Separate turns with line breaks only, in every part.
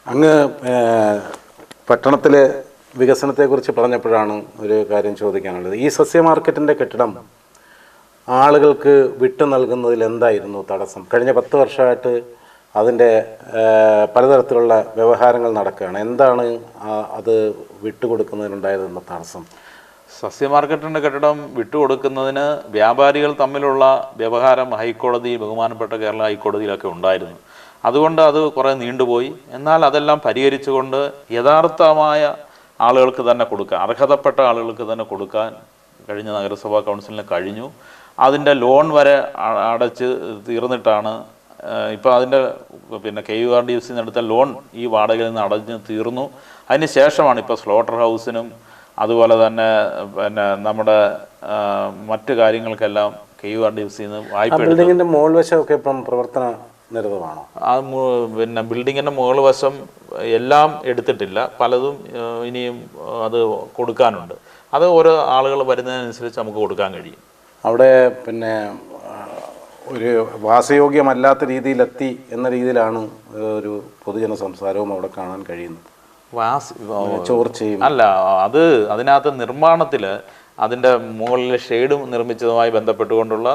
അങ്ങ് പട്ടണത്തിലെ വികസനത്തെക്കുറിച്ച് പറഞ്ഞപ്പോഴാണ് ഒരു കാര്യം ചോദിക്കാനുള്ളത്. ഈ സസ്യ മാർക്കറ്റിൻ്റെ കെട്ടിടം ആളുകൾക്ക് വിട്ടു നൽകുന്നതിൽ എന്തായിരുന്നു തടസ്സം? കഴിഞ്ഞ 10 വർഷമായിട്ട് അതിൻ്റെ പലതരത്തിലുള്ള വ്യവഹാരങ്ങൾ നടക്കുകയാണ്. എന്താണ് അത് വിട്ടുകൊടുക്കുന്നതിനുണ്ടായതെന്ന തടസ്സം?
സസ്യ മാർക്കറ്റിൻ്റെ കെട്ടിടം വിട്ടുകൊടുക്കുന്നതിന് വ്യാപാരികൾ തമ്മിലുള്ള വ്യവഹാരം ഹൈക്കോടതി, ബഹുമാനപ്പെട്ട കേരള ഹൈക്കോടതിയിലൊക്കെ ഉണ്ടായിരുന്നു. അതുകൊണ്ട് അത് കുറേ നീണ്ടുപോയി. എന്നാൽ അതെല്ലാം പരിഹരിച്ചുകൊണ്ട് യഥാർത്ഥമായ ആളുകൾക്ക് തന്നെ കൊടുക്കാൻ, അർഹതപ്പെട്ട ആളുകൾക്ക് തന്നെ കൊടുക്കാൻ കഴിഞ്ഞ നഗരസഭാ കൗൺസിലിന് കഴിഞ്ഞു. അതിൻ്റെ ലോൺ വരെ അടച്ച് തീർന്നിട്ടാണ് ഇപ്പോൾ അതിൻ്റെ KURDFC എടുത്ത ലോൺ ഈ വാടകയിൽ നിന്ന് അടഞ്ഞ് തീർന്നു. അതിന് ശേഷമാണ് ഇപ്പോൾ സ്ലോട്ടർ ഹൗസിനും അതുപോലെ തന്നെ നമ്മുടെ മറ്റു കാര്യങ്ങൾക്കെല്ലാം KURDFC വായ്പ.
ബിൽഡിങ്ങിൻ്റെ മുകൾ വശമൊക്കെ ഇപ്പം പ്രവർത്തന നിരതമാണോ?
ബിൽഡിങ്ങിൻ്റെ മുകൾ വശം എല്ലാം എടുത്തിട്ടില്ല, പലതും ഇനിയും അത് കൊടുക്കാനുണ്ട്. അത് ഓരോ ആളുകൾ വരുന്നതിനനുസരിച്ച് നമുക്ക് കൊടുക്കാൻ കഴിയും.
അവിടെ ഒരു വാസയോഗ്യമല്ലാത്ത രീതിയിലെത്തി എന്ന രീതിയിലാണ് ഒരു പൊതുജന സംസാരവും അവിടെ കാണാൻ കഴിയുന്നത്. ചോർച്ചയും
അല്ല, അത് അതിനകത്ത് നിർമ്മാണത്തിൽ അതിൻ്റെ മുകളിലെ ഷെയ്ഡും നിർമ്മിച്ചതുമായി ബന്ധപ്പെട്ടുകൊണ്ടുള്ള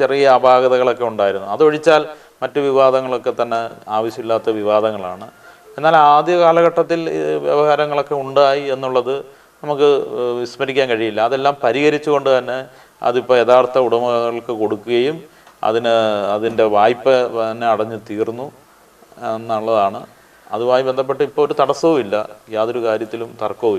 ചെറിയ അപാകതകളൊക്കെ ഉണ്ടായിരുന്നു. അതൊഴിച്ചാൽ മറ്റു വിവാദങ്ങളൊക്കെ തന്നെ ആവശ്യമില്ലാത്ത വിവാദങ്ങളാണ്. എന്നാൽ ആദ്യ കാലഘട്ടത്തിൽ വ്യവഹാരങ്ങളൊക്കെ ഉണ്ടായി എന്നുള്ളത് നമുക്ക് വിസ്മരിക്കാൻ കഴിയില്ല. അതെല്ലാം പരിഹരിച്ചുകൊണ്ട് തന്നെ അതിപ്പോൾ യഥാർത്ഥ ഉടമകൾക്ക് കൊടുക്കുകയും അതിൻ്റെ വായ്പ തന്നെ അടഞ്ഞു തീർന്നു എന്നുള്ളതാണ്. അതുമായി ബന്ധപ്പെട്ട് ഇപ്പോൾ ഒരു തടസ്സവും ഇല്ല, യാതൊരു കാര്യത്തിലും തർക്കവും ഇല്ല.